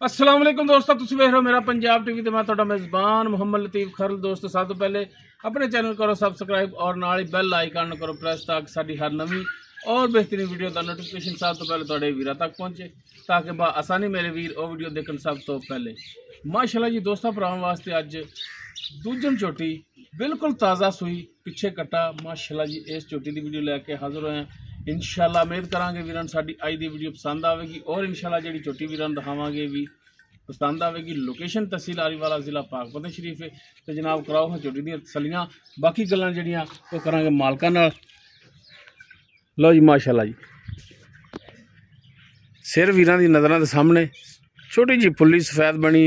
अस्सलाम वालेकुम दोस्तों, तुसीं वेख रहे हो मेरा पंजाब टीवी ते मैं तुहाडा मेज़बान मुहम्मद लतीफ़ खरल। दोस्तों सब तो पहले अपने चैनल करो सब्सक्राइब और नाल ही बैल आइकन करो प्रेस ताकि साडी हर नवी और बेहतरीन वीडियो का नोटिफिकेशन सब तो पहले तुहाडे वीरां तक पहुंचे ताकि बा आसानी मेरे वीर वो वीडियो देखन सब तो पहले। माशाल्लाह जी दोस्तों भरावां वास्ते अज दूजन झोटी बिल्कुल ताज़ा सूई पिछे कट्टा माशाल्लाह जी इस झोटी की वीडियो लैके हाजिर होए हैं। इंशाल्लाह उम्मीद करांगे वीरां साडी अज दी वीडियो पसंद आएगी और इंशाल्लाह जी झोटी वीरां दिखावांगे भी पसंद आएगी। लोकेशन तहसील आरीवाला जिला पाकपतन शरीफ है। तो जनाब कराओ हाँ झोटी दी तसलियां, बाकी गल्लां जड़ियां वो करांगे मालकां नाल। लो जी माशाल्लाह जी सिर वीरां दी नज़रां दे सामने छोटी जी फुल्ली सफेद बनी,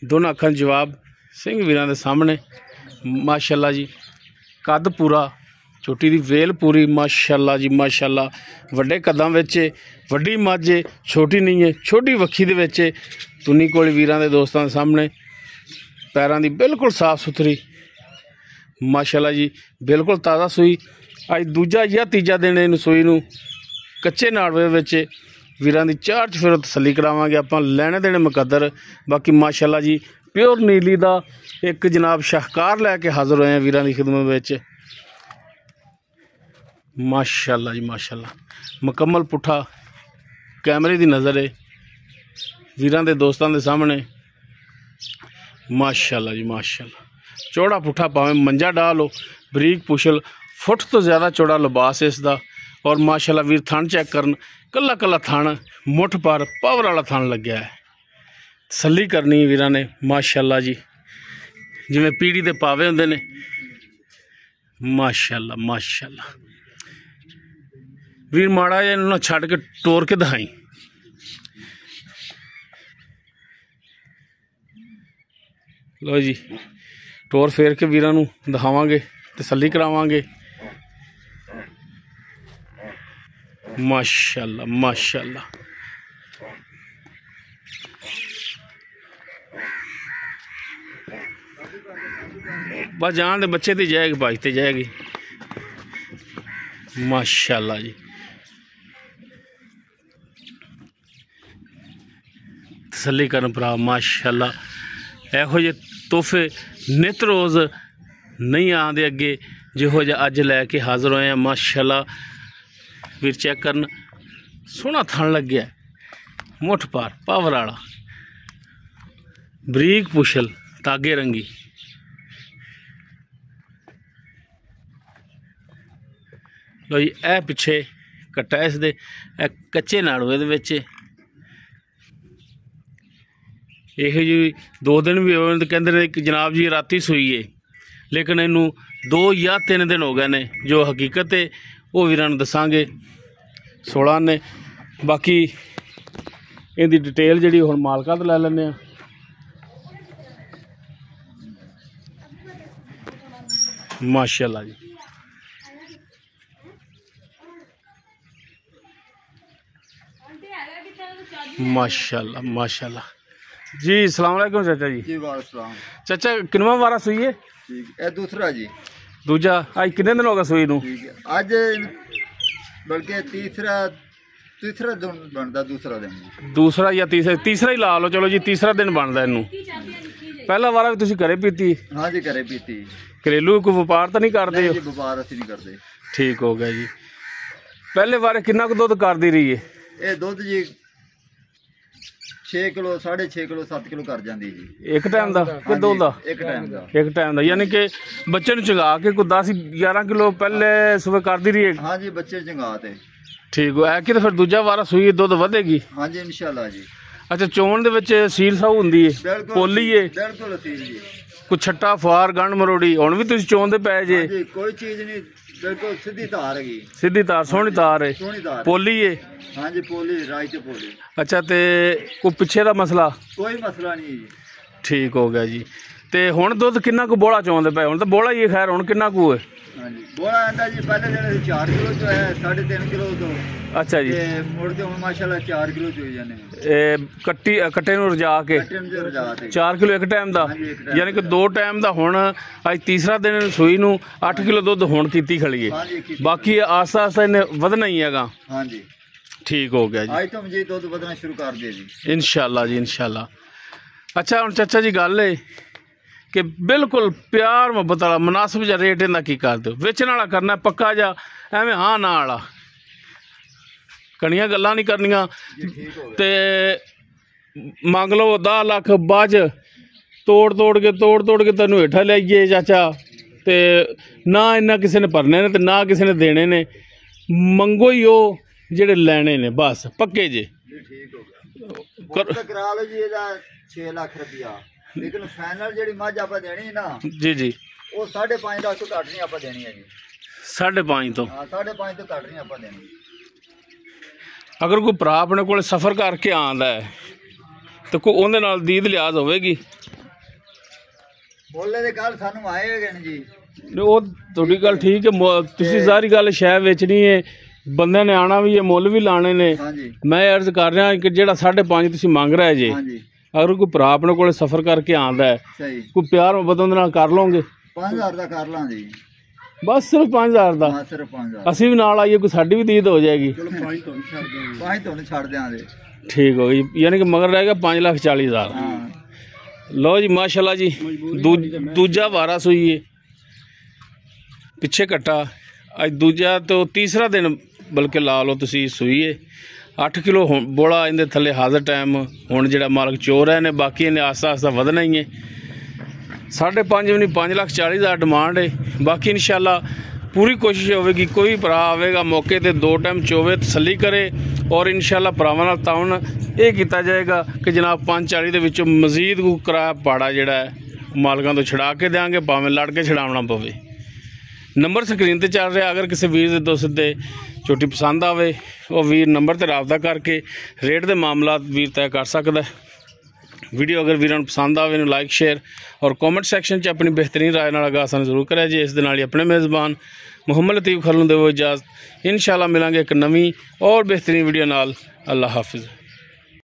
दोनों अखां जवाब सिंह वीरां दे सामने माशाल्लाह जी। कद पूरा झोटी दी वेल पूरी माशाल्लाह जी माशाल्लाह। वड्डे कदां विच वड्डी मझ है, छोटी नहीं है, छोटी वक्खी दे विच तुनी कोल वीरां दे दोस्तां दे सामने पैरां दी बिल्कुल साफ सुथरी माशाल्लाह जी। बिल्कुल ताज़ा सूई अज दूजा या तीजा दिन इनू सूई नू कच्चे नाड़वे विच वीरां दी चार च फिर तसल्ली करावांगे आपां लैने देने मुकद्दर। बाकी माशाल्लाह जी प्योर नीली दा एक जनाब शाहकार लैके हाजिर होए हैं वीरां दी खिदमत विच माशाल्लाह जी माशाल्लाह। मुकम्मल पुट्ठा कैमरे दी नज़र है वीरां दे दोस्तां दे सामने माशाल्लाह जी माशाल्लाह। चौड़ा पुट्ठा भावें मंजा डाल हो, बरीक पुछल फुट तो ज़्यादा चौड़ा लिबास इसदा और माशाल्लाह वीर थन चेक करन कला कला थन मुठ पर पावर वाला थन लग्या है। तसल्ली करनी वीरां ने माशाल्लाह जी जिवें पीढ़ी दे पावे हुंदे ने माशाल्लाह माशाल्लाह। वीर माड़ा जिहा इन्हूं छड्ड के टोर के दिखाई। लो जी टोर फेर के वीरां नूं दिखावांगे, तसल्ली करावांगे माशाल्लाह माशाल्लाह। बस जान दे बच्चे दी जाएगी बाजते जाएगी माशाल्लाह जी। तसल्ली करन भरा माशाल्लाह। एहो जे तोहफे नित रोज़ नहीं आंदे अगे जिहो जिहा अज लैके हाजिर होए हैं माशाल्लाह। वीर चेक करन सोहना थन लग्या मुठ पार पावर वाला बरीक पुछल तागे रंगी लो जी। ए पिछे कट्टा इस दे कच्चे नाड़ुए दे विच यहो जी दो दिन भी होए कहंदे ने कि जनाब जी राती सूई है, लेकिन इनू 2 या 3 दिन हो गए ने। जो हकीकत है वो वीरां नूं दसांगे 16 ने। बाकी इहदी डिटेल जिहड़ी हुण मालकां तो लै लैंदे आ। माशाल्लाह जी माशाल्लाह माशाल्लाह जी। अस्सलाम वालेकुम चाचा जी। जी वालेकुम। चाचा किनवा वारा सूई है? ठीक है दूसरा जी। दूजा आज कितने दिन हो गए सूई नूं? ठीक है अज बल्कि तीसरा दिन बनता। दूसरा दिन दूसरा या तीसरा ही ला लो चलो जी। तीसरा दिन बनता इनू। पहला वारा भी तुसीं घरे पीती? हाँ जी घरे पीती। घरेलू कोई व्यापार तो नहीं करते? नहीं जी व्यापार असीं नहीं करते। ठीक हो गया जी। पहले वारे कितना कुछ दुध करती रही है? ये दुध जी 6 किलो 6.5 किलो 7 किलो कर जाती जी। एक टाइम का कि दो का? एक टाइम का। एक टाइम का यानी कि बच्चे नूं चंगा के कोई 10-11 किलो पहले सुबह करती रही है? हाँ जी बच्चे चंगाते। ठीक है कि तो फिर दूजा वारा सूई दुध वधेगी? हाँ जी इंशाल्लाह जी। अच्छा चोण दे विच सील साहू हुंदी है, पोली है, बिल्कुल असील जी। कुछ छट्टा फुआर गंढ मरोड़ी हुण भी तुसीं चोण दे पै जे? हाँ जी कोई चीज़ नहीं, बिल्कुल सीधी तार है। सीधी तार सोहनी तार है, सोहनी तार पोली है। हाँ जी पोली राई ते पोली। अच्छा ते कोई पिछे दा मसला? कोई मसला नहीं जी। ठीक हो गया जी। ते हुण दुध किन्ना कु बोला चोंदे पे? हुण तो बोला ही है, खैर हुण किन्ना कु है? हाँ जी बोला आंदा जी पहले जेह्ड़े 4 किलो जो है 3.5 किलो तो। अच्छा जी। ते मुड़ के हुण माशाल्लाह 4 किलो चोई जाने। कट्टे नूं रजा के 4 किलो एक टाइम दा, यानी कि 2 टाइम दा। हुण अज तीसरा दिन सूई नूं 8 किलो दुध हुण कीती खड़ी है। बाकी आस्ता आस्ता इन्हें वधना ही हैगा। हाँ जी ठीक हो गया जी। आज तो मुझे दुध बदलना शुरू कर दिया जी इंशाल्लाह जी इंशाल्लाह। अच्छा हुण चाचा जी गल है कि बिल्कुल प्यार मुहब्बत वाला मुनासिब जा रेट इहदा की कर दो, वेचण वाला करना पक्का जा एवें हाँ ना वाला, कड़ियां गल्लां नहीं करनियां ते मंग लो 10 लाख बाद तोड़ तोड़ के तेनों हेठा लियाइए चाचा, ते ना इन्ना किसी ने भरने ने ते ना किसी ने देने ने, मंगो ही वो जेड़े लैने ने बस पक्के जे। ठीक हो गया करा लो जी, 6 लाख रुपया, लेकिन फाइनल जेड़ी मझ आपा देनी ना जी जी वो 5.5 लाख तो घट नहीं आपा देनी है जी। 5.5 तो हाँ 5.5 तो घट नहीं आपा देनी। अगर कोई भरा अपने को सफ़र करके आंदा है तो कोई उहदे नाल दीद लिहाज होवेगी, बोले दे गल सानू आएगा जी। ਉਹ ਤੁਹਾਡੀ ਗੱਲ ਠੀਕ ਹੈ, ਤੁਸੀਂ ਸਾਰੀ ਗੱਲ ਸ਼ੈ ਵੇਚਣੀ ਹੈ, ਬੰਦੇ ਨੇ ਆਣਾ ਵੀ ਹੈ, ਮੁੱਲ ਵੀ ਲਾਣੇ ਨੇ। ਮੈਂ ਅਰਜ਼ ਕਰ ਰਿਹਾ ਕਿ ਜਿਹੜਾ 5.5 ਤੁਸੀਂ ਮੰਗ ਰਹੇ ਜੇ, ਅਗਰ ਕੋਈ ਭਰਾ ਆਪਣੇ ਕੋਲ ਸਫ਼ਰ ਕਰਕੇ ਆਂਦਾ ਹੈ ਕੋਈ ਪਿਆਰ ਮੁਹੱਬਤ ਉਹਦੇ ਨਾਲ ਕਰ ਲਓਗੇ? 5000 ਦਾ ਕਰ ਲਾਂ ਜੀ ਬਸ, ਸਿਰਫ 5000 ਦਾ। ਹਾਂ ਸਿਰਫ 5000, ਅਸੀਂ ਵੀ ਨਾਲ ਆਈਏ, ਕੋਈ ਸਾਡੀ ਵੀ ਦੀਦ ਹੋ ਜਾਏਗੀ। ਚਲੋ 5 ਤੁਹਾਨੂੰ ਛੱਡ ਦਿਆਂਗੇ। ਠੀਕ ਹੋ ਗਈ, ਯਾਨੀ ਕਿ ਮਗਰ ਰਹੇਗਾ 5,40,000। ਹਾਂ लो जी माशाल्लाह जी, दूजा वारा सूई है, पिछे कट्टा अज दूजा तो तीसरा दिन बल्कि ला लो तुसी सूई है। 8 किलो बोला इनके थले हाजिर टाइम हुण जिहड़ा मालक चोर है ने, बाकी इन्हें आस्ता आस्ता वधना ही है। 5.5 भी नहीं 5,40,000 डिमांड है। बाकी इंशाल्लाह पूरी कोशिश होगी, कोई भरा आवेगा मौके ते 2 टाइम चोवे तसल्ली करे, और इंशाल्लाह भरावां नाल ताउन ये किया जाएगा कि जनाब 540 दे विचों मजीद को किराया भाड़ा जिहड़ा है मालकां तो छड़ा के देंगे, भावें लड़ के छड़ावना पवे। नंबर स्क्रीन ते चल रहा, अगर किसी वीर दे दोस्त दे झोटी पसंद आवे वो वीर नंबर ते राबता करके रेट दे मामला वीर तय कर सकदा है। वीडियो अगर वीरां नूं पसंद आवे नूं लाइक शेयर और कॉमेंट सैक्शन च अपनी बेहतरीन राय नाल आगाह सानूं जरूर करिया जी। इस दे नाल ही अपने मेज़बान मुहम्मद लतीफ़ खरल नूं देवो इजाज़त। इंशाल्लाह मिलांगे एक नवीं और बेहतरीन वीडियो नाल। अल्लाह हाफिज़।